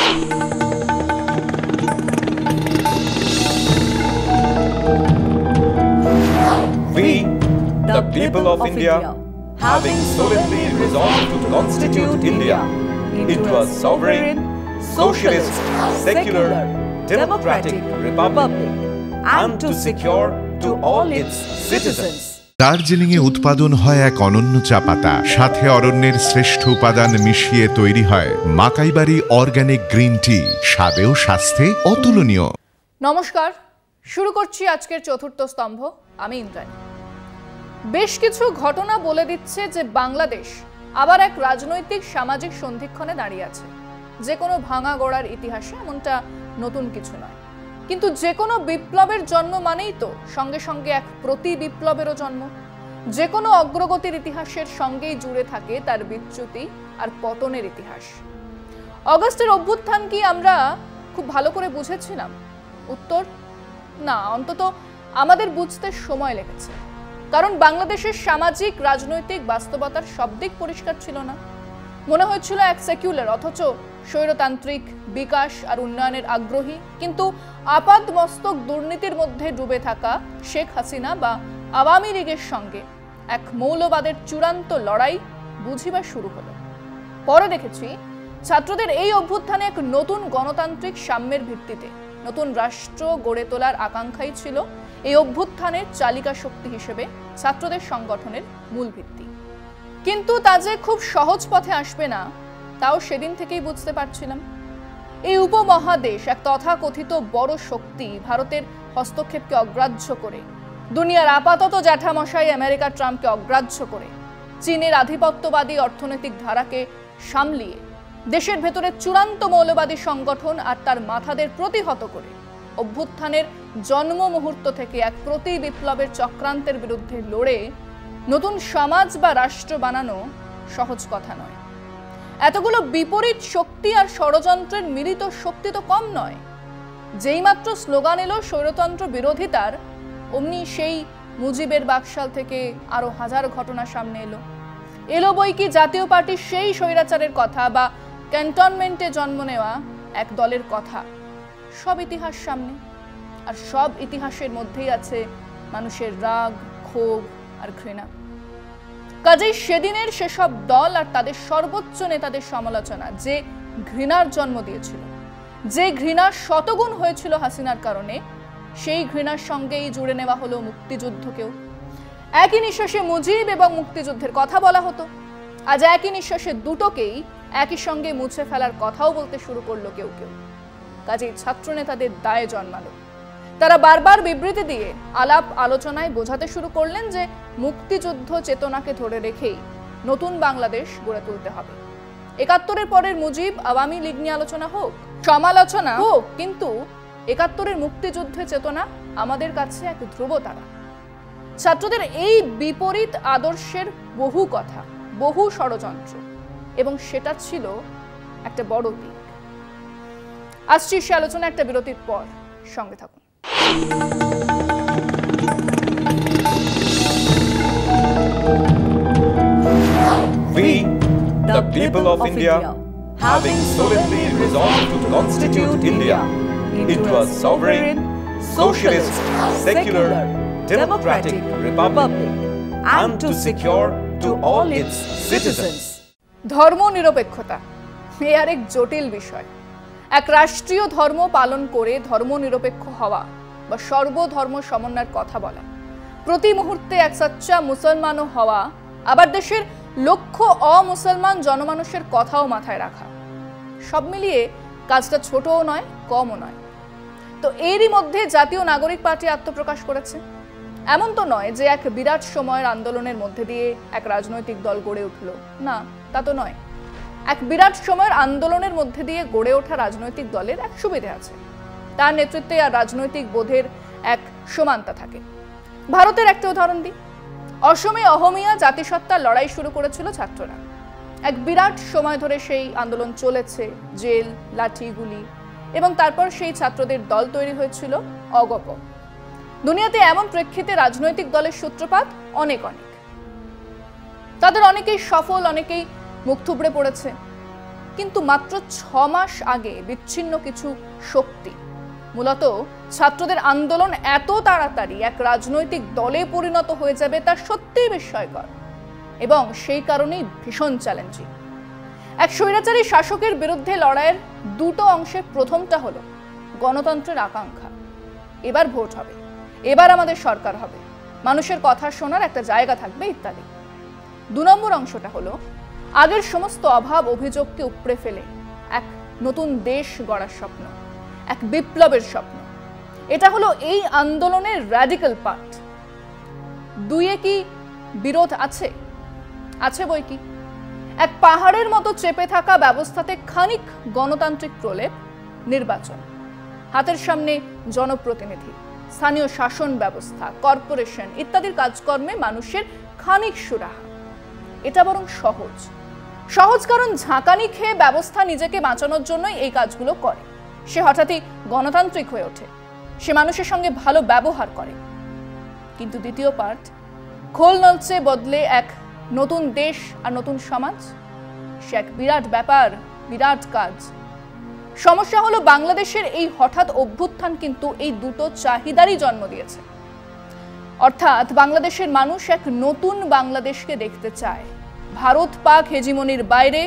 We, the people of India, having solemnly resolved to constitute India into a sovereign, socialist, secular, democratic republic, and to secure to all its citizens Darjeeling এ উৎপাদন হয় এক অনন্য চা পাতা, সাথে অরণ্যের শ্রেষ্ঠ উপাদান মিশিয়ে তৈরি হয় মাকাইবাড়ি অর্গানিক গ্রিন টি, স্বাদেও স্বাস্থ্যে অতুলনীয়। নমস্কার, শুরু করছি আজকের চতুর্থ স্তম্ভ। আমি ইন্দ্রাণী। বেশ কিছু ঘটনা বলে দিচ্ছে যে বাংলাদেশ আবার এক রাজনৈতিক সামাজিক সন্ধিক্ষণে দাঁড়িয়ে আছে। যে কোনো ভাঙা গড়ার ইতিহাসে এমনটা নতুন কিছু নয়, কিন্তু যে কোনো বিপ্লবের জন্ম মানেই তো সঙ্গে সঙ্গে এক প্রতি বিপ্লবেরও জন্ম। যে কোনো অগ্রগতির ইতিহাসের সঙ্গেই জুড়ে থাকে তার বিচ্যুতি আর পতনের ইতিহাস। অগস্টের অভ্যুত্থান কি আমরা খুব ভালো করে বুঝেছিলাম? উত্তর না, অন্তত আমাদের বুঝতে সময় লেগেছে। কারণ বাংলাদেশের সামাজিক রাজনৈতিক বাস্তবতার সব দিক পরিষ্কার ছিল না। মনে হয়েছিল এক সেকুলার অথচ স্বৈরতান্ত্রিক বিকাশ আর উন্নয়নের আগ্রহী, কিন্তু আপাদমস্তক দুর্নীতির মধ্যে ডুবে থাকা শেখ হাসিনা বা আওয়ামী লীগের সঙ্গে এক মৌলবাদের চূড়ান্ত লড়াই বুঝিবার শুরু হলো। পরে দেখেছি ছাত্রদের এই অভ্যুত্থানে এক নতুন গণতান্ত্রিক সাম্যের ভিত্তিতে নতুন রাষ্ট্র গড়ে তোলার আকাঙ্ক্ষাই ছিল এই অভ্যুত্থানের চালিকা শক্তি হিসেবে ছাত্রদের সংগঠনের মূল ভিত্তি। কিন্তু তা যে খুব সহজ পথে আসবে না, তাও সেদিন থেকেই বুঝতে পারছিলাম। এই উপমহাদেশ এক তথাকথিত বড় শক্তি ভারতের হস্তক্ষেপকে অগ্রাহ্য করে, দুনিয়ার আপাতত জ্যাঠামশাই আমেরিকা ট্রাম্পকে অগ্রাহ্য করে, চীনের আধিপত্যবাদী অর্থনৈতিক ধারাকে সামলিয়ে দেশের ভেতরে চূড়ান্ত মৌলবাদী সংগঠন আর তার মাথাদের প্রতিহত করে অভ্যুত্থানের জন্ম মুহূর্ত থেকে এক প্রতি বিপ্লবের চক্রান্তের বিরুদ্ধে লড়ে নতুন সমাজ বা রাষ্ট্র বানানো সহজ কথা নয়। এতগুলো বিপরীত শক্তি আর ষড়যন্ত্রের মিলিত শক্তি তো কম নয়। যেই মাত্র স্লোগান এলো স্বৈরতন্ত্র বিরোধিতার, অমনি সেই মুজিবের বাকশাল থেকে আরো হাজার ঘটনা সামনে এলো বই কি জাতীয় পার্টির সেই স্বৈরাচারের কথা বা ক্যান্টনমেন্টে জন্ম নেওয়া এক দলের কথা। সব ইতিহাস সামনে, আর সব ইতিহাসের মধ্যেই আছে মানুষের রাগ, ক্ষোভ আর ঘৃণা। কাজেই সেদিনের সেসব দল আর তাদের সর্বোচ্চ নেতাদের সমালোচনা যে ঘৃণার জন্ম দিয়েছিল, যে ঘৃণা শতগুণ হয়েছিল হাসিনার কারণে, সেই ঘৃণার সঙ্গেই জুড়ে নেওয়া হলো মুক্তিযুদ্ধকেও। একই নিঃশ্বাসে মুজিব এবং মুক্তিযুদ্ধের কথা বলা হতো। আজ একই নিঃশ্বাসে দুটোকেই একই সঙ্গে মুছে ফেলার কথাও বলতে শুরু করলো কেউ কেউ। কাজেই ছাত্র নেতাদের দায়ে জন্মালো। তারা বারবার বিবৃতি দিয়ে আলাপ আলোচনায় বোঝাতে শুরু করলেন যে মুক্তিযুদ্ধ চেতনাকে ধরে রেখেই নতুন বাংলাদেশ গড়ে তুলতে হবে। ৭১-এর পরের মুজিব আওয়ামী লীগ নিয়ে আলোচনা হোক, সমালোচনা হোক, কিন্তু ৭১-এর মুক্তিযুদ্ধের চেতনা আমাদের কাছে এক ধ্রুবতারা। ছাত্রদের এই বিপরীত আদর্শের বহু কথা, বহু ষড়যন্ত্র, এবং সেটা ছিল একটা বড় দিক। আসছি সে আলোচনা একটা বিরতির পর, সঙ্গে থাকুন। We, the people of India, having solemnly resolved to constitute India into a sovereign, socialist, secular, democratic republic, and to secure to all its citizens ধর্ম নিরপেক্ষতা এ আর এক জটিল বিষয়। এক রাষ্ট্রীয় ধর্ম পালন করে ধর্ম নিরপেক্ষ হওয়া বা সর্বধর্ম সমন্বয়ের কথা বলা, প্রতি মুহূর্তে এক সচ্চা মুসলমানও হওয়া, আবার দেশের লক্ষ অমুসলমান জনমানুষের কথাও মাথায় রাখা, সব মিলিয়ে কাজটা ছোটও নয়, কমও নয়। তো এরই মধ্যে জাতীয় নাগরিক পার্টি আত্মপ্রকাশ করেছে। এমন তো নয় যে এক বিরাট সময়ের আন্দোলনের মধ্যে দিয়ে এক রাজনৈতিক দল গড়ে উঠল, না, তা তো নয়। এক বিরাট সময়ের আন্দোলনের মধ্যে দিয়ে গড়ে ওঠা রাজনৈতিক দলের এক সুবিধা আছে, তার নেতৃত্বে আর রাজনৈতিক বোধের এক সমানতা থাকে। ভারতের একটা উদাহরণ দিই। অসমে অহমিয়া জাতিসত্তার লড়াই শুরু করেছিল ছাত্ররা। এক বিরাট সময় ধরে সেই আন্দোলন চলেছে, জেল, লাঠি, গুলি, এবং তারপর সেই ছাত্রদের দল তৈরি হয়েছিল অগপ। দুনিয়াতে এমন প্রেক্ষিতে রাজনৈতিক দলের সূত্রপাত অনেক তাদের অনেকেই সফল, অনেকেই মুখ থুবড়ে পড়েছে। কিন্তু মাত্র 6 মাস আগে বিচ্ছিন্ন কিছু শক্তি মূলত ছাত্রদের আন্দোলন এত তাড়াতাড়ি এক রাজনৈতিক দলে পরিণত হয়ে যাবে তা সত্যিই বিস্ময়কর এবং সেই কারণেই ভীষণ চ্যালেঞ্জিং। এক স্বৈরাচারী শাসকের বিরুদ্ধে লড়াইয়ের দুটো অংশের প্রথমটা হলো গণতন্ত্রের আকাঙ্ক্ষা। এবার ভোট হবে, এবার আমাদের সরকার হবে, মানুষের কথা শোনার একটা জায়গা থাকবে ইত্যাদি। 2 নম্বর অংশটা হলো আগের সমস্ত অভাব অভিযোগকে উপড়ে ফেলে এক নতুন দেশ গড়ার স্বপ্ন, এক বিপ্লবের স্বপ্ন। এটা হলো এই আন্দোলনের র্যাডিক্যাল পার্ট। দুইয়ে কি বিরোধ আছে? আছে বই কি। এক পাহাড়ের মতো চেপে থাকা ব্যবস্থাতে খানিক গণতান্ত্রিক প্রলেপ, নির্বাচন, হাতের সামনে জনপ্রতিনিধি, স্থানীয় শাসন ব্যবস্থা, কর্পোরেশন ইত্যাদির কাজকর্মে মানুষের খানিক সুরাহা। এটা বরং সহজ সহজ কারণ ঝাঁকানি খেয়ে ব্যবস্থা নিজেকে বাঁচানোর জন্যই এই কাজগুলো করে। সে হঠাৎই গণতান্ত্রিক হয়ে ওঠে, সে মানুষের সঙ্গে ভালো ব্যবহার করে। কিন্তু দ্বিতীয় পার্ট, খোল নলচে বদলে এক নতুন দেশ আর নতুন সমাজ, সে এক বিরাট ব্যাপার, বিরাট কাজ। সমস্যা হলো বাংলাদেশের এই হঠাৎ অভ্যুত্থান কিন্তু এই দুটো চাহিদারই জন্ম দিয়েছে। অর্থাৎ বাংলাদেশের মানুষ এক নতুন বাংলাদেশকে দেখতে চায়, ভারত পাক হেজিমনির বাইরে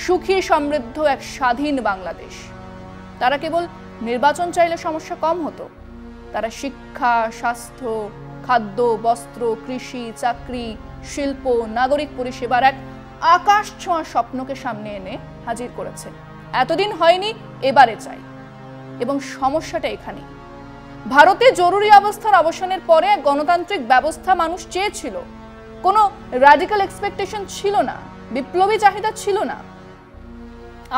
সুখী সমৃদ্ধ এক স্বাধীন বাংলাদেশ। তারা কেবল নির্বাচন চাইলে সমস্যা কম হতো, তারা শিক্ষা, স্বাস্থ্য, খাদ্য, বস্ত্র, কৃষি, চাকরি, শিল্প, নাগরিক পরিষেবার এক আকাশ ছোঁয়া স্বপ্নকে সামনে এনে হাজির করেছে। এতদিন হয়নি, এবারে চাই। এবং সমস্যাটা এখানেই। ভারতে জরুরি অবস্থার অবসানের পরে এক গণতান্ত্রিক ব্যবস্থা মানুষ চেয়েছিল, কোনো র্যাডিক্যাল এক্সপেকটেশন ছিল না, বিপ্লবী চাহিদা ছিল না।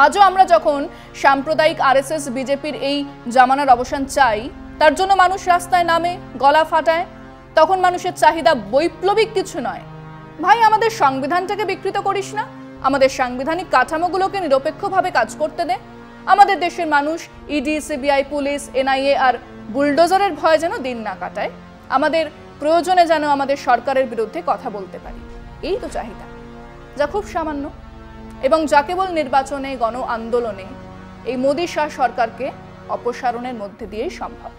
আজও আমরা যখন সাম্প্রদায়িক আরএসএস বিজেপির এই জামানার অবসান চাই, তার জন্য মানুষ রাস্তায় নামে, গলা ফাটায়, তখন মানুষের চাহিদা বৈপ্লবিক কিছু নয়, ভাই আমাদের সংবিধানটাকে বিকৃত করিস না, আমাদের সাংবিধানিক কাঠামোগুলোকে নিরপেক্ষভাবে কাজ করতে দে, আমাদের দেশের মানুষ ইডি, সিবিআই, পুলিশ, এনআইএ আর বুলডোজারের ভয় যেন দিন না কাটায়, আমাদের প্রয়োজনে যেন আমাদের সরকারের বিরুদ্ধে কথা বলতে পারি। এই তো চাহিদা, যা খুব সামান্য এবং যা কেবল নির্বাচনে, গণ আন্দোলনে এই মোদী শাহ সরকারকে অপসারণের মধ্যে দিয়েই সম্ভব।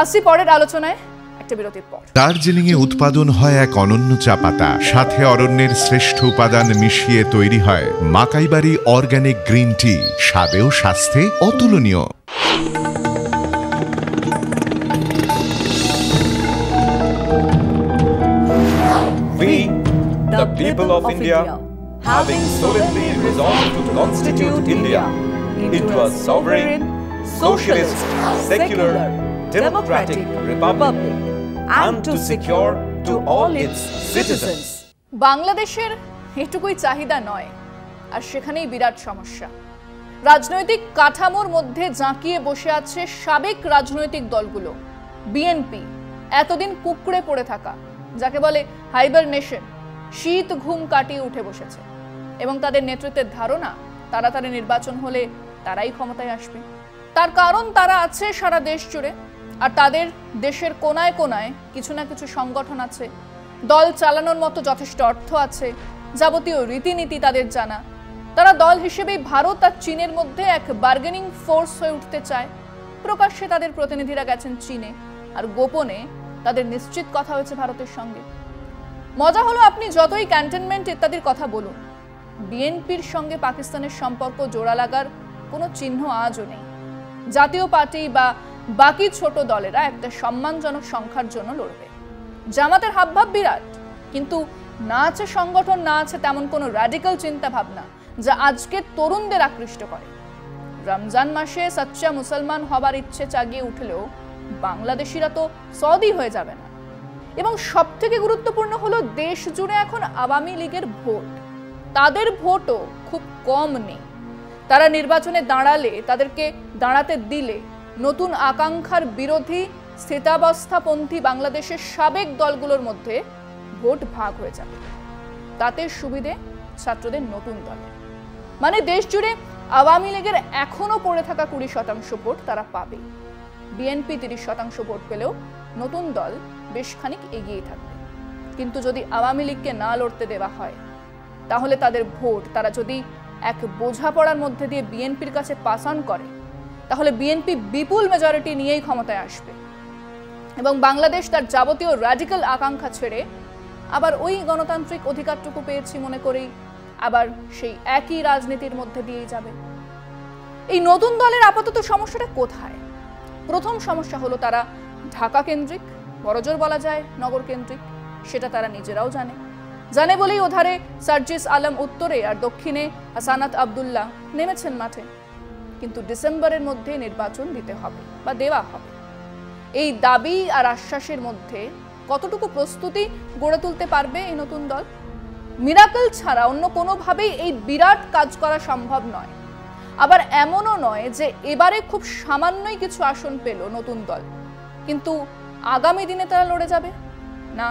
আসছি পরের আলোচনায়, একটা বিরতির পর। দার্জিলিং এ উৎপাদন হয় এক অনন্য চা পাতা, সাথে অরণ্যের শ্রেষ্ঠ উপাদান মিশিয়ে তৈরি হয় মাকাইবাড়ি অর্গানিক গ্রিন টি, স্বাদে ও স্বাস্থ্যে অতুলনীয়। We, the people of India, having solemnly resolved to constitute India into a sovereign, socialist, secular, democratic republic and to secure to all its citizens. বাংলাদেশের এটুকুই চাহিদা নয়, আর সেখানেই বিরাট সমস্যা। রাজনৈতিক কাঠামোর মধ্যে জাঁকিয়ে বসে আছে সাবেক রাজনৈতিক দলগুলো। বিএনপি এতদিন কুঁকড়ে পড়ে থাকা, যাকে বলে হাইবারনেশন, শীত ঘুম কাটিয়ে উঠে বসেছে এবং তাদের নেতৃত্বের ধারণা তাড়াতাড়ি নির্বাচন হলে তারাই ক্ষমতায় আসবে। তার কারণ তারা আছে সারা দেশ জুড়ে, আর তাদের দেশের কোনায় কোনায় কিছু না কিছু সংগঠন আছে, দল চালানোর মতো যথেষ্ট অর্থ আছে, যাবতীয় রীতিনীতি তাদের জানা। তারা দল হিসেবেই ভারত আর চীনের মধ্যে এক বার্গেনিং ফোর্স হয়ে উঠতে চায়। প্রকাশ্যে তাদের প্রতিনিধিরা গেছেন চীনে, আর গোপনে তাদের নিশ্চিত কথা হয়েছে ভারতের সঙ্গে। মজা হলো, আপনি যতই ক্যান্টনমেন্ট ইত্যাদির কথা বলুন, বিএনপির সঙ্গে পাকিস্তানের সম্পর্ক জোড়া লাগার কোনো চিহ্ন আজও নেই। জাতীয় পার্টি বা বাকি ছোট দলেরা একটা সম্মানজনক সংখ্যার জন্য লড়বে। জামাতের হাবভাব বিরাট, কিন্তু না আছে সংগঠন, না আছে তেমন কোনো র্যাডিক্যাল চিন্তা ভাবনা যা আজকে তরুণদের আকৃষ্ট করে। রমজান মাসে সচ্চা মুসলমান হবার ইচ্ছে জাগিয়ে উঠলেও বাংলাদেশিরা তো সৌদি হয়ে যাবে না। এবং সব থেকে গুরুত্বপূর্ণ হলো, দেশ জুড়ে এখন আওয়ামী লীগের ভোট, তাদের ভোটও খুব কম নেই। তারা নির্বাচনে দাঁড়ালে, তাদেরকে দাঁড়াতে দিলে নতুন আকাঙ্ক্ষার বিরোধী স্থিতাবস্থাপন্থী বাংলাদেশের সাবেক দলগুলোর মধ্যে ভোট ভাগ হয়ে যাবে। তাতে সুবিধে ছাত্রদের নতুন দলে, মানে দেশ জুড়ে আওয়ামী লীগের এখনো পড়ে থাকা 20% ভোট তারা পাবে। বিএনপি 30% ভোট পেলেও নতুন দল বেশ খানিক এগিয়ে থাকবে। কিন্তু যদি আওয়ামী লীগকে না লড়তে দেওয়া হয়, তাহলে তাদের ভোট তারা যদি এক বোঝাপড়ার মধ্যে দিয়ে বিএনপির কাছে পাস অন করে, তাহলে বিএনপি বিপুল মেজরিটি নিয়েই ক্ষমতায় আসবে এবং বাংলাদেশ তার যাবতীয় র্যাডিক্যাল আকাঙ্ক্ষা ছেড়ে আবার ওই গণতান্ত্রিক অধিকারটুকু পেয়েছি মনে করেই আবার সেই একই রাজনীতির মধ্যে দিয়েই যাবে। এই নতুন দলের আপাতত সমস্যাটা কোথায়? প্রথম সমস্যা হলো তারা ঢাকা কেন্দ্রিক, বড়জোর বলা যায় নগর কেন্দ্রিক, সেটা তারা নিজেরাও জানে বলেই ওধারে সার্জিস আলম উত্তরে আর দক্ষিণে হাসানাত আব্দুল্লাহ নেমেছেন মাঠে। কিন্তু ডিসেম্বরের মধ্যে নির্বাচন দিতে হবে বা দেওয়া হবে, এই দাবি আর আশ্বাসের মধ্যে কতটুকু প্রস্তুতি গড়ে তুলতে পারবে এই নতুন দল? মিরাকল ছাড়া অন্য কোনোভাবেই এই বিরাট কাজ করা সম্ভব নয়। আবার এমনও নয় যে এবারে খুব সামান্যই কিছু আসন পেল নতুন দল, কিন্তু আগামী দিনে তারা লড়ে যাবে না,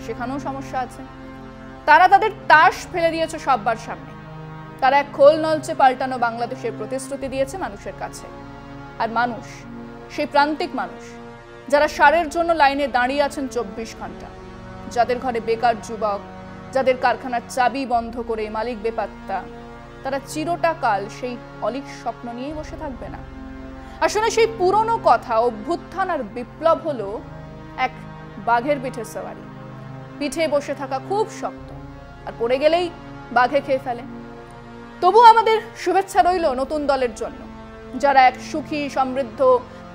সেখানেও সমস্যা আছে। তারা তাদের তাস ফেলে দিয়েছে সববার সামনে। তারা এক খোল নলচে পাল্টানো বাংলাদেশের প্রতিশ্রুতি দিয়েছে মানুষের কাছে। আর মানুষ, সেই প্রান্তিক মানুষ যারা সারের জন্য লাইনে দাঁড়িয়ে আছেন 24 ঘন্টা, যাদের ঘরে বেকার যুবক, যাদের কারখানার চাবি বন্ধ করে মালিক বেপাত্তা, তারা চিরটা কাল সেই অলিক স্বপ্ন নিয়েই বসে থাকবে না। আসলে সেই পুরনো কথা, অভ্যুত্থান আর বিপ্লব হলো এক বাঘের পিঠে সওয়ারি। পিঠে বসে থাকা খুব শক্ত, আর পড়ে গেলেই বাঘে খেয়ে ফেলে। তবু আমাদের শুভেচ্ছা রইল নতুন দলের জন্য, যারা এক সুখী সমৃদ্ধ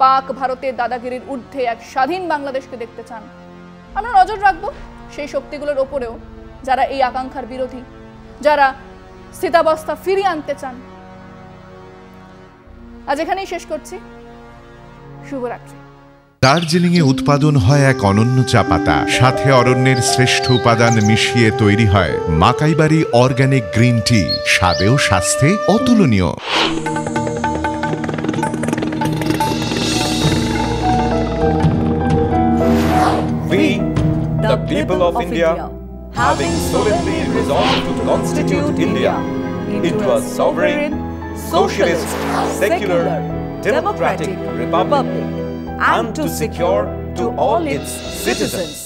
পাক ভারতের দাদাগিরির ঊর্ধ্বে এক স্বাধীন বাংলাদেশকে দেখতে চান। আমরা নজর রাখবো সেই শক্তিগুলোর ওপরেও, যারা এই আকাঙ্ক্ষার বিরোধী, যারা স্থিতাবস্থা ফিরিয়ে আনতে চান। আজ এখানেই শেষ করছি। শুভরাত্রি। দার্জিলিংয়ে উৎপাদন হয় এক অনন্য চা পাতা, সাথে অরণ্যের শ্রেষ্ঠ উপাদান মিশিয়ে তৈরি হয় মাকাইবাড়ি অর্গানিক গ্রিন টি, স্বাদেও স্বাস্থ্যে অতুলনীয়। We, the people of India, having solemnly resolved to constitute India into a sovereign, socialist, secular, democratic republic, and to secure to all its citizens